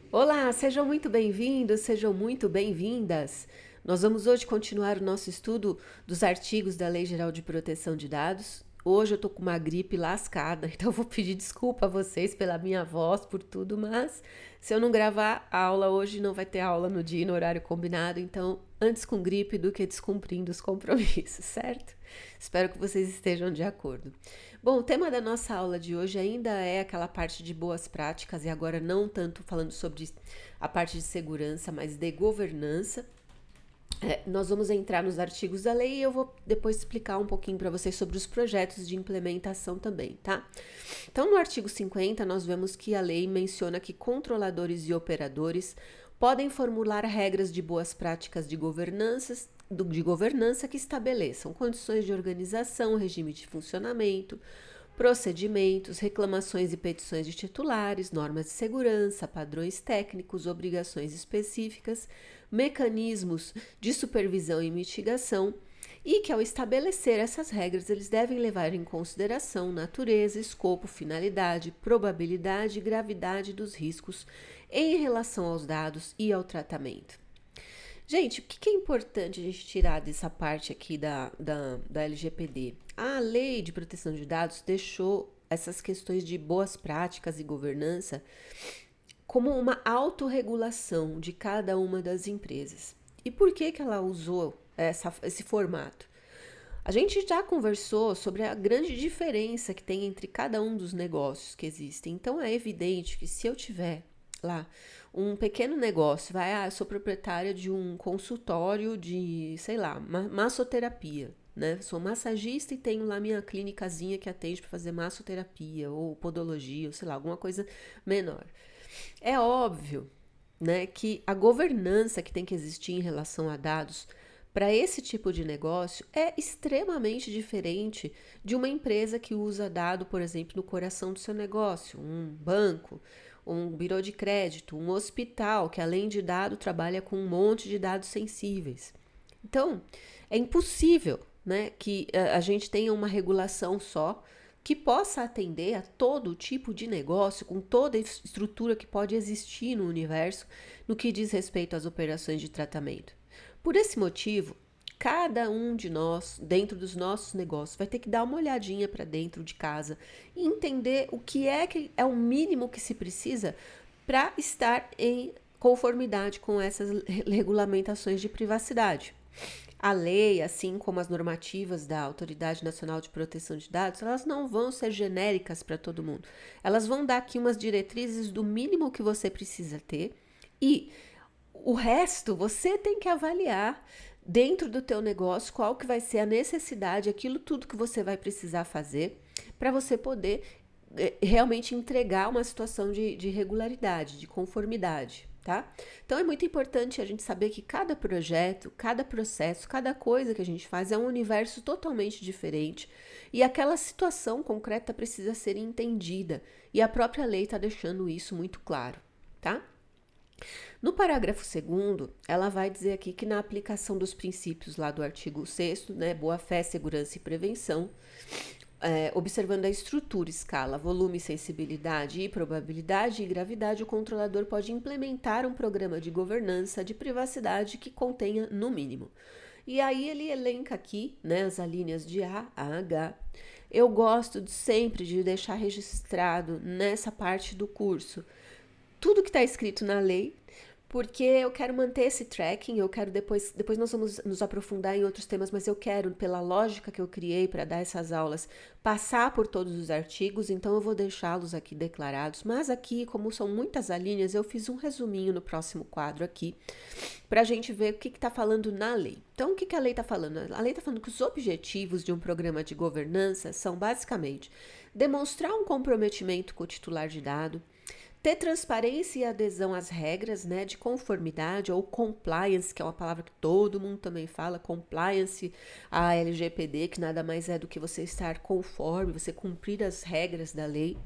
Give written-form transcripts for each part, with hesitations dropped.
Olá, sejam muito bem-vindos, sejam muito bem-vindas. Nós vamos hoje continuar o nosso estudo dos artigos da Lei Geral de Proteção de Dados. Hoje eu tô com uma gripe lascada, então eu vou pedir desculpa a vocês pela minha voz, por tudo, mas se eu não gravar a aula hoje, não vai ter aula no dia e no horário combinado, então antes com gripe do que descumprindo os compromissos, certo? Espero que vocês estejam de acordo. Bom, o tema da nossa aula de hoje ainda é aquela parte de boas práticas, e agora não tanto falando sobre a parte de segurança, mas de governança. Nós vamos entrar nos artigos da lei e eu vou depois explicar um pouquinho para vocês sobre os projetos de implementação também, tá? Então, no artigo 50, nós vemos que a lei menciona que controladores e operadores podem formular regras de boas práticas de governança que estabeleçam condições de organização, regime de funcionamento, procedimentos, reclamações e petições de titulares, normas de segurança, padrões técnicos, obrigações específicas, mecanismos de supervisão e mitigação, e que ao estabelecer essas regras eles devem levar em consideração natureza, escopo, finalidade, probabilidade e gravidade dos riscos em relação aos dados e ao tratamento. Gente, o que é importante a gente tirar dessa parte aqui da LGPD? A Lei de Proteção de Dados deixou essas questões de boas práticas e governança como uma autorregulação de cada uma das empresas. E por que ela usou esse formato? A gente já conversou sobre a grande diferença que tem entre cada um dos negócios que existem. Então é evidente que se eu tiver lá um pequeno negócio, eu sou proprietária de um consultório de, sei lá, massoterapia, né? Sou massagista e tenho lá minha clínicazinha que atende para fazer massoterapia ou podologia, ou sei lá, alguma coisa menor. É óbvio, né, que a governança que tem que existir em relação a dados para esse tipo de negócio é extremamente diferente de uma empresa que usa dado, por exemplo, no coração do seu negócio, um banco, um birô de crédito, um hospital que além de dado trabalha com um monte de dados sensíveis. Então, é impossível, né, que a gente tenha uma regulação só que possa atender a todo tipo de negócio, com toda a estrutura que pode existir no universo, no que diz respeito às operações de tratamento. Por esse motivo, cada um de nós, dentro dos nossos negócios, vai ter que dar uma olhadinha para dentro de casa e entender o que é o mínimo que se precisa para estar em conformidade com essas regulamentações de privacidade. A lei, assim como as normativas da Autoridade Nacional de Proteção de Dados, elas não vão ser genéricas para todo mundo. Elas vão dar aqui umas diretrizes do mínimo que você precisa ter e o resto você tem que avaliar dentro do teu negócio qual que vai ser a necessidade, aquilo tudo que você vai precisar fazer para você poder realmente entregar uma situação de regularidade, de conformidade, tá? Então é muito importante a gente saber que cada projeto, cada processo, cada coisa que a gente faz é um universo totalmente diferente e aquela situação concreta precisa ser entendida e a própria lei está deixando isso muito claro, tá? No parágrafo 2º, ela vai dizer aqui que na aplicação dos princípios lá do artigo 6º, né, boa-fé, segurança e prevenção, observando a estrutura, escala, volume, sensibilidade e probabilidade e gravidade, o controlador pode implementar um programa de governança de privacidade que contenha no mínimo. E aí ele elenca aqui, né, as alíneas de A a H. Eu gosto sempre de deixar registrado nessa parte do curso tudo que está escrito na lei, porque eu quero manter esse tracking, eu quero depois nós vamos nos aprofundar em outros temas, mas eu quero, pela lógica que eu criei para dar essas aulas, passar por todos os artigos, então eu vou deixá-los aqui declarados, mas aqui, como são muitas alíneas, eu fiz um resuminho no próximo quadro aqui, para a gente ver o que está falando na lei. Então, o que a lei está falando? A lei está falando que os objetivos de um programa de governança são, basicamente, demonstrar um comprometimento com o titular de dado, ter transparência e adesão às regras, né, de conformidade ou compliance, que é uma palavra que todo mundo também fala, compliance à LGPD, que nada mais é do que você estar conforme, você cumprir as regras da lei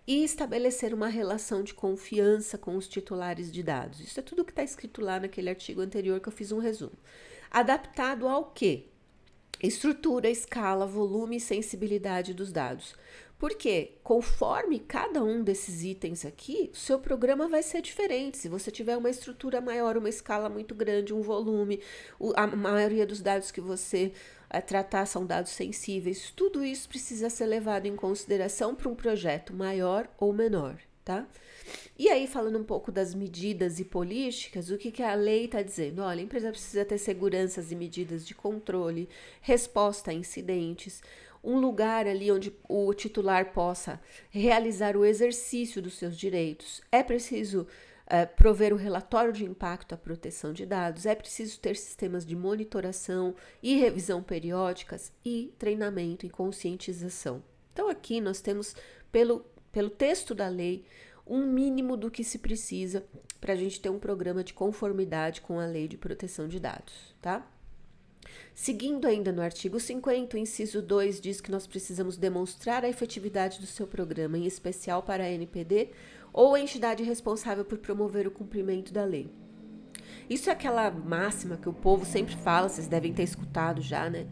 e estabelecer uma relação de confiança com os titulares de dados. Isso é tudo que está escrito lá naquele artigo anterior que eu fiz um resumo. Adaptado ao quê? Estrutura, escala, volume e sensibilidade dos dados. Porque conforme cada um desses itens aqui, o seu programa vai ser diferente. Se você tiver uma estrutura maior, uma escala muito grande, um volume, a maioria dos dados que você tratar são dados sensíveis, tudo isso precisa ser levado em consideração para um projeto maior ou menor, tá? E aí, falando um pouco das medidas e políticas, o que a lei está dizendo? Olha, a empresa precisa ter seguranças e medidas de controle, resposta a incidentes, um lugar ali onde o titular possa realizar o exercício dos seus direitos. É preciso prover o relatório de impacto à proteção de dados, é preciso ter sistemas de monitoração e revisão periódicas e treinamento e conscientização. Então, aqui nós temos, pelo texto da lei, um mínimo do que se precisa para a gente ter um programa de conformidade com a lei de proteção de dados, tá? Seguindo ainda no artigo 50, o inciso 2 diz que nós precisamos demonstrar a efetividade do seu programa, em especial para a NPD ou a entidade responsável por promover o cumprimento da lei. Isso é aquela máxima que o povo sempre fala, vocês devem ter escutado já, né?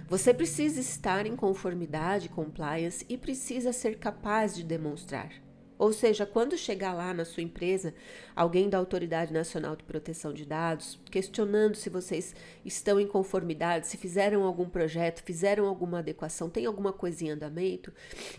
Você precisa estar em conformidade, compliance, e precisa ser capaz de demonstrar. Ou seja, quando chegar lá na sua empresa, alguém da Autoridade Nacional de Proteção de Dados, questionando se vocês estão em conformidade, se fizeram algum projeto, fizeram alguma adequação, tem alguma coisinha em andamento,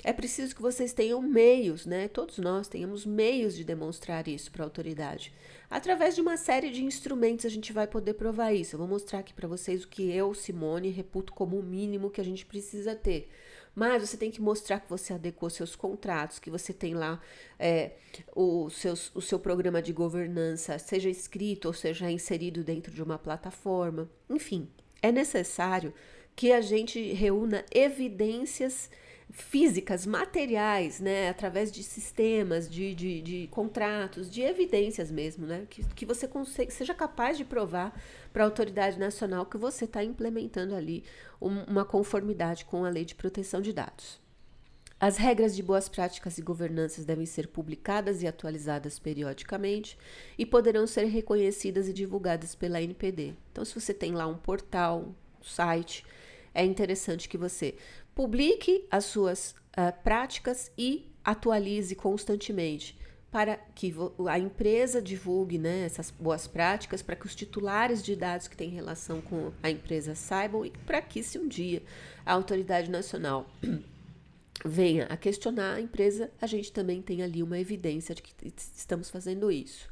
é preciso que vocês tenham meios, né? Todos nós tenhamos meios de demonstrar isso para a autoridade. Através de uma série de instrumentos a gente vai poder provar isso. Eu vou mostrar aqui para vocês o que eu, Simone, reputo como o mínimo que a gente precisa ter. Mas você tem que mostrar que você adequou seus contratos, que você tem lá o seu programa de governança, seja escrito ou seja inserido dentro de uma plataforma. Enfim, é necessário que a gente reúna evidências físicas, materiais, né, através de sistemas, de contratos, de evidências mesmo, né, que você seja capaz de provar para a autoridade nacional que você está implementando ali uma conformidade com a lei de proteção de dados. As regras de boas práticas e governanças devem ser publicadas e atualizadas periodicamente e poderão ser reconhecidas e divulgadas pela NPD. Então, se você tem lá um portal, um site, é interessante que você publique as suas práticas e atualize constantemente para que a empresa divulgue, né, essas boas práticas, para que os titulares de dados que têm relação com a empresa saibam e para que, se um dia a autoridade nacional venha a questionar a empresa, a gente também tem ali uma evidência de que estamos fazendo isso.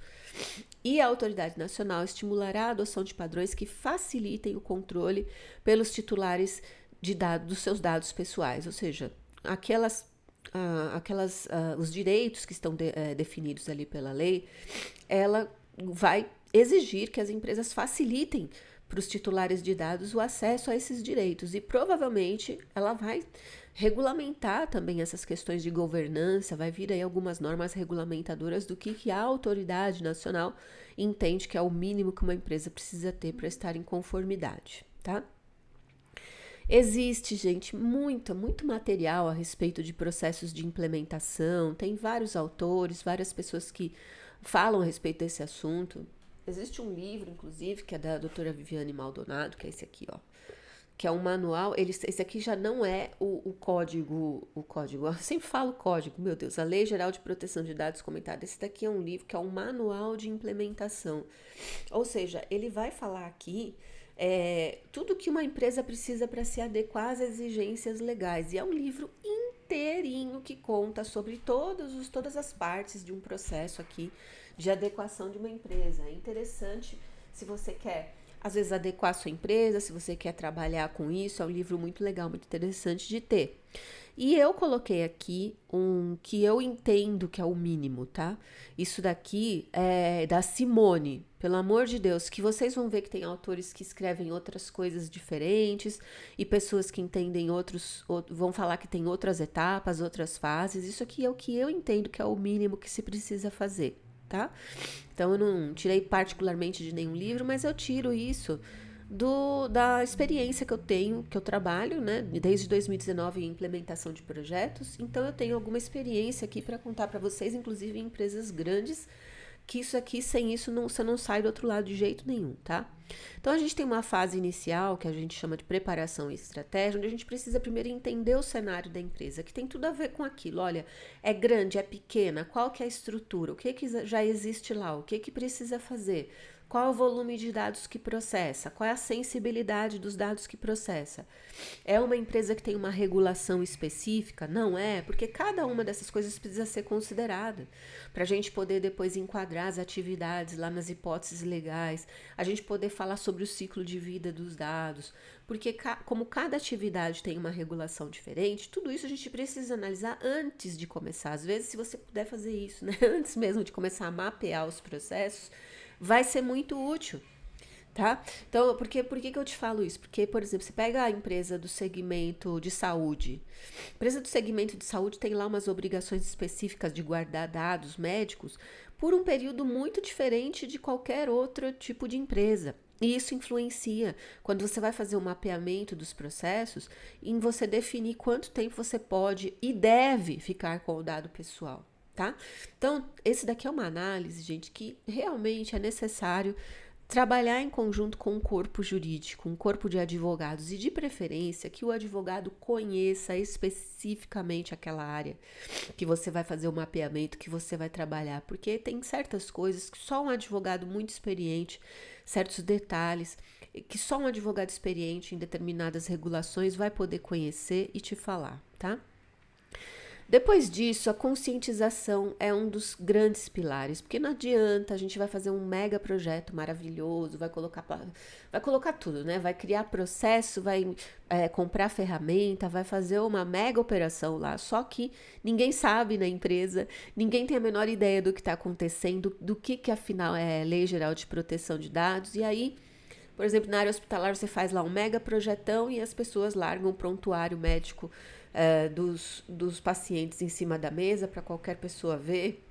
E a autoridade nacional estimulará a adoção de padrões que facilitem o controle pelos titulares de dados, dos seus dados pessoais, ou seja, os direitos que estão definidos ali pela lei, ela vai exigir que as empresas facilitem para os titulares de dados o acesso a esses direitos e provavelmente ela vai regulamentar também essas questões de governança, vai vir aí algumas normas regulamentadoras do que a autoridade nacional entende que é o mínimo que uma empresa precisa ter para estar em conformidade, tá? Existe, gente, muito material a respeito de processos de implementação, tem vários autores, várias pessoas que falam a respeito desse assunto. Existe um livro, inclusive, que é da doutora Viviane Maldonado, que é esse aqui, ó, que é um manual. Esse aqui já não é o código, eu sempre falo código, meu Deus, a Lei Geral de Proteção de Dados comentada. Esse daqui é um livro que é um manual de implementação, ou seja, ele vai falar aqui tudo que uma empresa precisa para se adequar às exigências legais. E é um livro inteirinho que conta sobre todas as partes de um processo aqui de adequação de uma empresa. É interessante se você quer, às vezes, adequar a sua empresa, se você quer trabalhar com isso. É um livro muito legal, muito interessante de ter. E eu coloquei aqui um que eu entendo que é o mínimo, tá? Isso daqui é da Simone, pelo amor de Deus, que vocês vão ver que tem autores que escrevem outras coisas diferentes e pessoas que entendem vão falar que tem outras etapas, outras fases. Isso aqui é o que eu entendo que é o mínimo que se precisa fazer, tá? Então eu não tirei particularmente de nenhum livro, mas eu tiro isso da experiência que eu tenho, que eu trabalho, né, desde 2019 em implementação de projetos. Então eu tenho alguma experiência aqui para contar para vocês, inclusive em empresas grandes, que isso aqui, sem isso, você não sai do outro lado de jeito nenhum, tá? Então, a gente tem uma fase inicial, que a gente chama de preparação e estratégia, onde a gente precisa primeiro entender o cenário da empresa, que tem tudo a ver com aquilo. Olha, é grande, é pequena, qual que é a estrutura, o que já existe lá, o que precisa fazer, qual é o volume de dados que processa, qual é a sensibilidade dos dados que processa. É uma empresa que tem uma regulação específica? Não é, porque cada uma dessas coisas precisa ser considerada para a gente poder depois enquadrar as atividades lá nas hipóteses legais, a gente poder falar sobre o ciclo de vida dos dados, porque como cada atividade tem uma regulação diferente, tudo isso a gente precisa analisar antes de começar. Às vezes, se você puder fazer isso, né, antes mesmo de começar a mapear os processos, vai ser muito útil, tá? Então, por que eu te falo isso? Porque, por exemplo, você pega a empresa do segmento de saúde. A empresa do segmento de saúde tem lá umas obrigações específicas de guardar dados médicos por um período muito diferente de qualquer outro tipo de empresa. E isso influencia, quando você vai fazer o mapeamento dos processos, em você definir quanto tempo você pode e deve ficar com o dado pessoal. Tá? Então, esse daqui é uma análise, gente, que realmente é necessário trabalhar em conjunto com um corpo jurídico, um corpo de advogados e, de preferência, que o advogado conheça especificamente aquela área que você vai fazer o mapeamento, que você vai trabalhar, porque tem certas coisas que só um advogado muito experiente, certos detalhes, que só um advogado experiente em determinadas regulações vai poder conhecer e te falar, tá? Depois disso, a conscientização é um dos grandes pilares, porque não adianta, a gente vai fazer um mega projeto maravilhoso, vai colocar tudo, né? Vai criar processo, vai comprar ferramenta, vai fazer uma mega operação lá, só que ninguém sabe na empresa, ninguém tem a menor ideia do que está acontecendo, do que afinal é Lei Geral de Proteção de Dados, e aí, por exemplo, na área hospitalar você faz lá um mega projetão e as pessoas largam o prontuário médico dos pacientes em cima da mesa para qualquer pessoa ver,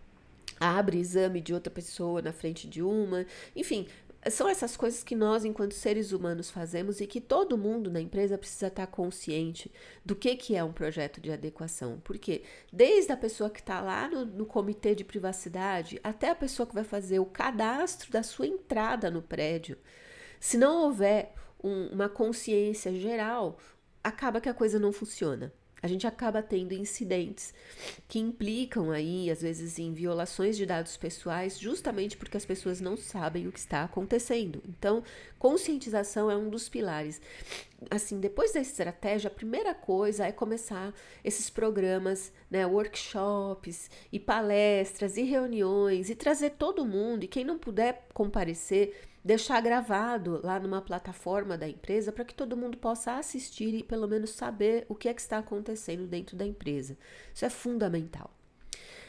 abre exame de outra pessoa na frente de uma, enfim, são essas coisas que nós, enquanto seres humanos, fazemos e que todo mundo na empresa precisa estar consciente do que é um projeto de adequação. Porque desde a pessoa que está lá no comitê de privacidade até a pessoa que vai fazer o cadastro da sua entrada no prédio, se não houver uma consciência geral, acaba que a coisa não funciona. A gente acaba tendo incidentes que implicam aí, às vezes, em violações de dados pessoais, justamente porque as pessoas não sabem o que está acontecendo. Então, conscientização é um dos pilares. Assim, depois da estratégia, a primeira coisa é começar esses programas, né, workshops e palestras e reuniões e trazer todo mundo, e quem não puder comparecer, deixar gravado lá numa plataforma da empresa para que todo mundo possa assistir e pelo menos saber o que é que está acontecendo dentro da empresa. Isso é fundamental.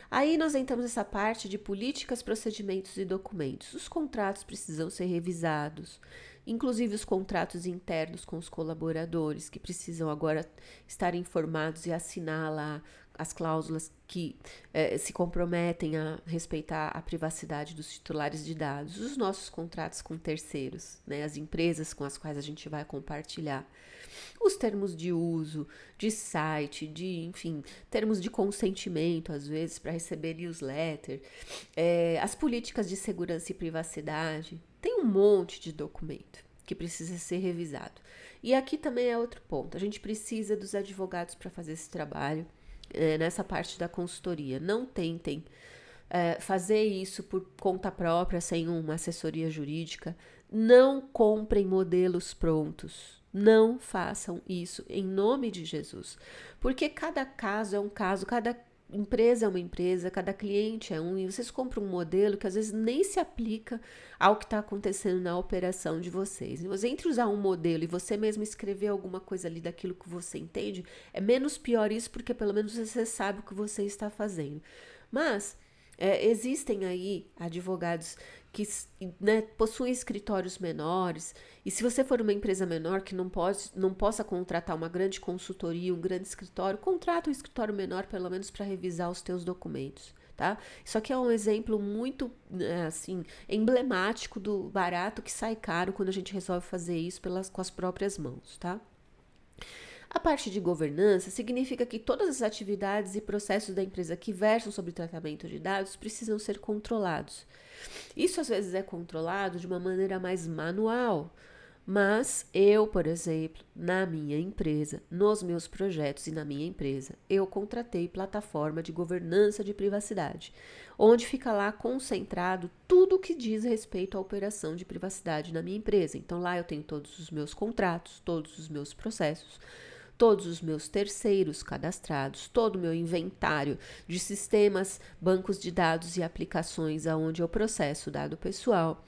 Aí nós entramos nessa parte de políticas, procedimentos e documentos. Os contratos precisam ser revisados, inclusive os contratos internos com os colaboradores, que precisam agora estar informados e assinar lá as cláusulas que se comprometem a respeitar a privacidade dos titulares de dados, os nossos contratos com terceiros, né, as empresas com as quais a gente vai compartilhar, os termos de uso, de site, enfim, termos de consentimento, às vezes, para receber newsletter, as políticas de segurança e privacidade, tem um monte de documento que precisa ser revisado. E aqui também é outro ponto, a gente precisa dos advogados para fazer esse trabalho, nessa parte da consultoria. Não tentem fazer isso por conta própria, sem uma assessoria jurídica. Não comprem modelos prontos. Não façam isso em nome de Jesus. Porque cada caso é um caso, cada empresa é uma empresa, cada cliente é um, e vocês compram um modelo que às vezes nem se aplica ao que está acontecendo na operação de vocês. E você, entre usar um modelo e você mesmo escrever alguma coisa ali daquilo que você entende, é menos pior isso, porque pelo menos você sabe o que você está fazendo. Mas existem aí advogados que, né, possuem escritórios menores, e se você for uma empresa menor que não possa contratar uma grande consultoria, um grande escritório, contrata um escritório menor pelo menos para revisar os teus documentos, tá? Isso aqui é um exemplo muito, assim, emblemático do barato que sai caro quando a gente resolve fazer isso com as próprias mãos, tá? A parte de governança significa que todas as atividades e processos da empresa que versam sobre tratamento de dados precisam ser controlados. Isso às vezes é controlado de uma maneira mais manual, mas eu, por exemplo, na minha empresa, nos meus projetos e na minha empresa, eu contratei plataforma de governança de privacidade, onde fica lá concentrado tudo o que diz respeito à operação de privacidade na minha empresa. Então lá eu tenho todos os meus contratos, todos os meus processos, todos os meus terceiros cadastrados, todo o meu inventário de sistemas, bancos de dados e aplicações aonde eu processo dado pessoal,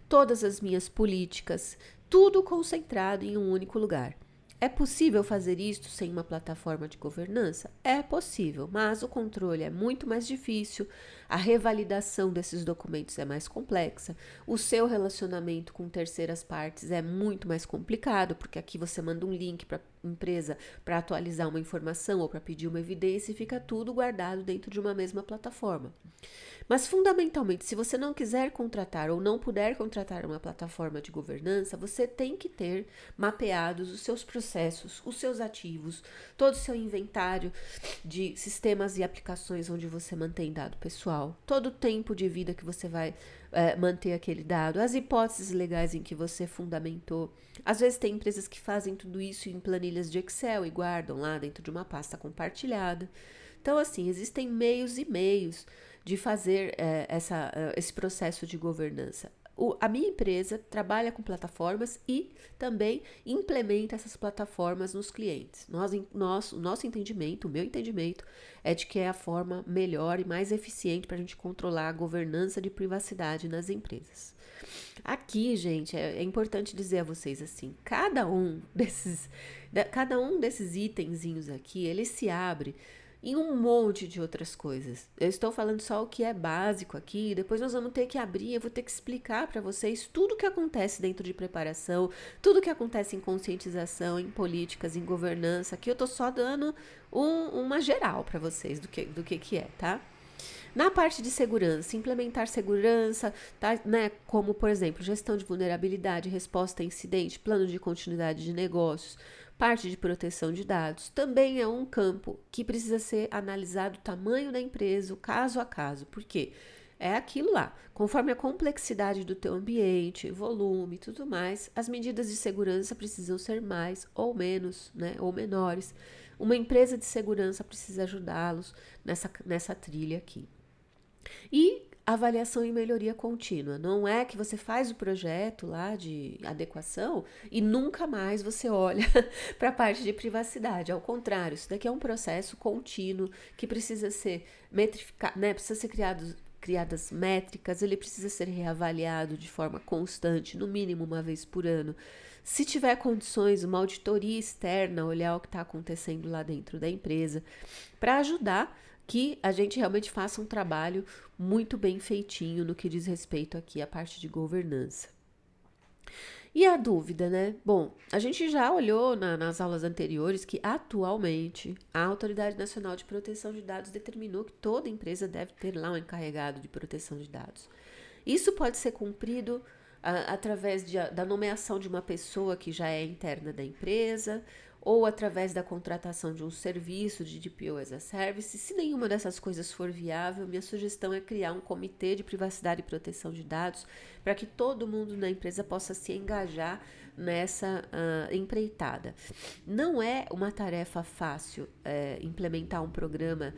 todas as minhas políticas, tudo concentrado em um único lugar. É possível fazer isto sem uma plataforma de governança? É possível, mas o controle é muito mais difícil, a revalidação desses documentos é mais complexa, o seu relacionamento com terceiras partes é muito mais complicado, porque aqui você manda um link para a empresa para atualizar uma informação ou para pedir uma evidência e fica tudo guardado dentro de uma mesma plataforma. Mas, fundamentalmente, se você não quiser contratar ou não puder contratar uma plataforma de governança, você tem que ter mapeados os seus processos, os seus ativos, todo o seu inventário de sistemas e aplicações onde você mantém dado pessoal, todo o tempo de vida que você vai manter aquele dado, as hipóteses legais em que você fundamentou. Às vezes tem empresas que fazem tudo isso em planilhas de Excel e guardam lá dentro de uma pasta compartilhada. Então, assim, existem meios e meios de fazer esse processo de governança. A minha empresa trabalha com plataformas e também implementa essas plataformas nos clientes. O nosso entendimento, o meu entendimento, é de que é a forma melhor e mais eficiente para a gente controlar a governança de privacidade nas empresas. Aqui, gente, é importante dizer a vocês assim, cada um desses itenzinhos aqui, ele se abre em um monte de outras coisas. Eu estou falando só o que é básico aqui, depois nós vamos ter que abrir, eu vou ter que explicar para vocês tudo o que acontece dentro de preparação, tudo o que acontece em conscientização, em políticas, em governança. Aqui eu tô só dando uma geral para vocês do que é, tá? Na parte de segurança, implementar segurança, tá, né, como, por exemplo, gestão de vulnerabilidade, resposta a incidente, plano de continuidade de negócios, parte de proteção de dados, também é um campo que precisa ser analisado o tamanho da empresa, o caso a caso. Por quê? É aquilo lá, conforme a complexidade do teu ambiente, volume e tudo mais, as medidas de segurança precisam ser mais ou menos, né, ou menores. Uma empresa de segurança precisa ajudá-los nessa trilha aqui. E avaliação e melhoria contínua. Não é que você faz o projeto lá de adequação e nunca mais você olha para a parte de privacidade. Ao contrário, isso daqui é um processo contínuo que precisa ser metrificado, né? Precisa ser criadas métricas, ele precisa ser reavaliado de forma constante, no mínimo uma vez por ano. Se tiver condições, uma auditoria externa, olhar o que está acontecendo lá dentro da empresa, para ajudar que a gente realmente faça um trabalho muito bem feitinho no que diz respeito aqui à parte de governança. E a dúvida, né? Bom, a gente já olhou nas aulas anteriores que atualmente a Autoridade Nacional de Proteção de Dados determinou que toda empresa deve ter lá um encarregado de proteção de dados. Isso pode ser cumprido através da nomeação de uma pessoa que já é interna da empresa, ou através da contratação de um serviço de DPO as a Service. Se nenhuma dessas coisas for viável, minha sugestão é criar um comitê de privacidade e proteção de dados para que todo mundo na empresa possa se engajar nessa empreitada. Não é uma tarefa fácil implementar um programa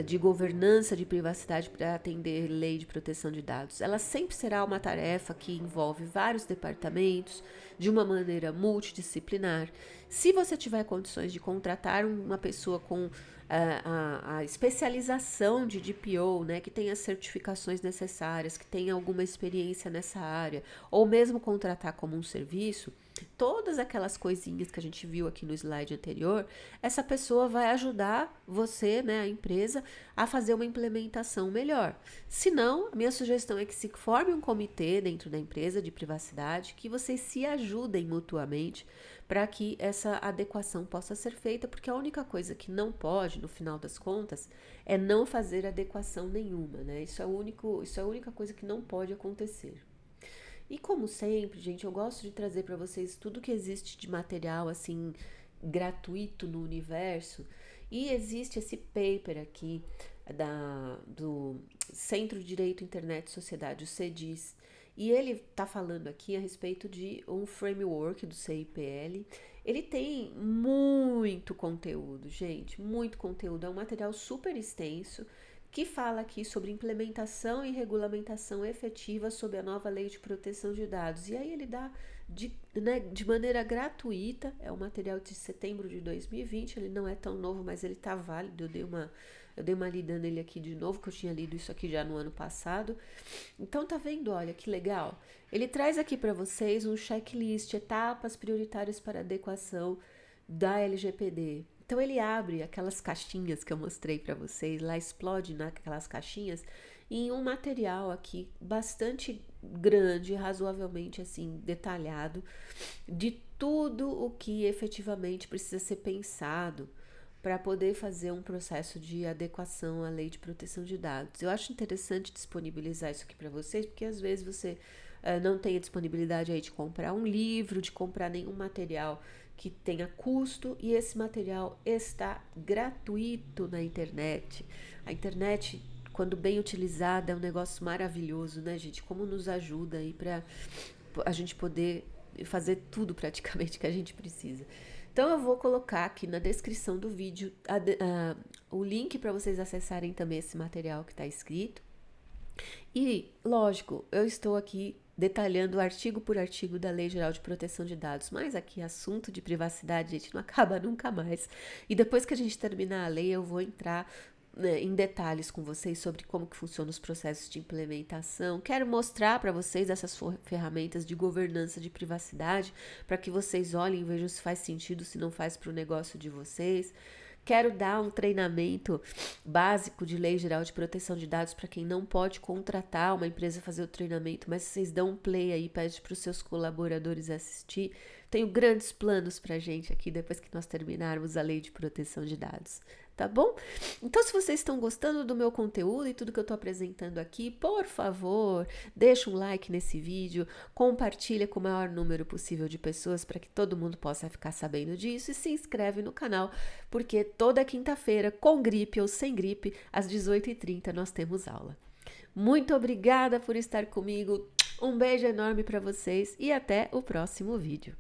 de governança de privacidade para atender lei de proteção de dados. Ela sempre será uma tarefa que envolve vários departamentos de uma maneira multidisciplinar. Se você tiver condições de contratar uma pessoa com a especialização de DPO, né, que tenha as certificações necessárias, que tenha alguma experiência nessa área, ou mesmo contratar como um serviço, todas aquelas coisinhas que a gente viu aqui no slide anterior, essa pessoa vai ajudar você, né, a empresa, a fazer uma implementação melhor. Se não, a minha sugestão é que se forme um comitê dentro da empresa de privacidade, que vocês se ajudem mutuamente para que essa adequação possa ser feita, porque a única coisa que não pode, no final das contas, é não fazer adequação nenhuma, né? Isso é a única coisa que não pode acontecer. E como sempre, gente, eu gosto de trazer para vocês tudo que existe de material, assim, gratuito no universo. E existe esse paper aqui do Centro de Direito, Internet e Sociedade, o CEDIS, e ele está falando aqui a respeito de um framework do CIPL. Ele tem muito conteúdo, gente, muito conteúdo. É um material super extenso que fala aqui sobre implementação e regulamentação efetiva sob a nova Lei de Proteção de Dados. E aí ele dá de maneira gratuita, é um material de setembro de 2020, ele não é tão novo, mas ele está válido. Eu dei uma lida nele aqui de novo, que eu tinha lido isso aqui já no ano passado. Então tá vendo, olha que legal. Ele traz aqui para vocês um checklist, etapas prioritárias para adequação da LGPD. Então ele abre aquelas caixinhas que eu mostrei para vocês, lá explode naquelas caixinhas em um material aqui bastante grande, razoavelmente assim detalhado, de tudo o que efetivamente precisa ser pensado para poder fazer um processo de adequação à Lei de Proteção de Dados. Eu acho interessante disponibilizar isso aqui para vocês, porque às vezes você não tem a disponibilidade aí de comprar um livro, de comprar nenhum material que tenha custo, e esse material está gratuito na internet. A internet, quando bem utilizada, é um negócio maravilhoso, né, gente? Como nos ajuda aí para a gente poder fazer tudo praticamente que a gente precisa. Então eu vou colocar aqui na descrição do vídeo o link para vocês acessarem também esse material que está escrito. E, lógico, eu estou aqui detalhando artigo por artigo da Lei Geral de Proteção de Dados, mas aqui assunto de privacidade, gente, não acaba nunca mais. E depois que a gente terminar a lei, eu vou entrar em detalhes com vocês sobre como que funcionam os processos de implementação. Quero mostrar para vocês essas ferramentas de governança de privacidade, para que vocês olhem e vejam se faz sentido, se não faz para o negócio de vocês. Quero dar um treinamento básico de Lei Geral de Proteção de Dados para quem não pode contratar uma empresa fazer o treinamento, mas vocês dão um play aí, pede para os seus colaboradores assistir. Tenho grandes planos para a gente aqui depois que nós terminarmos a Lei de Proteção de Dados. Tá bom? Então, se vocês estão gostando do meu conteúdo e tudo que eu estou apresentando aqui, por favor, deixa um like nesse vídeo, compartilha com o maior número possível de pessoas para que todo mundo possa ficar sabendo disso, e se inscreve no canal, porque toda quinta-feira, com gripe ou sem gripe, às 18h30 nós temos aula. Muito obrigada por estar comigo, um beijo enorme para vocês e até o próximo vídeo.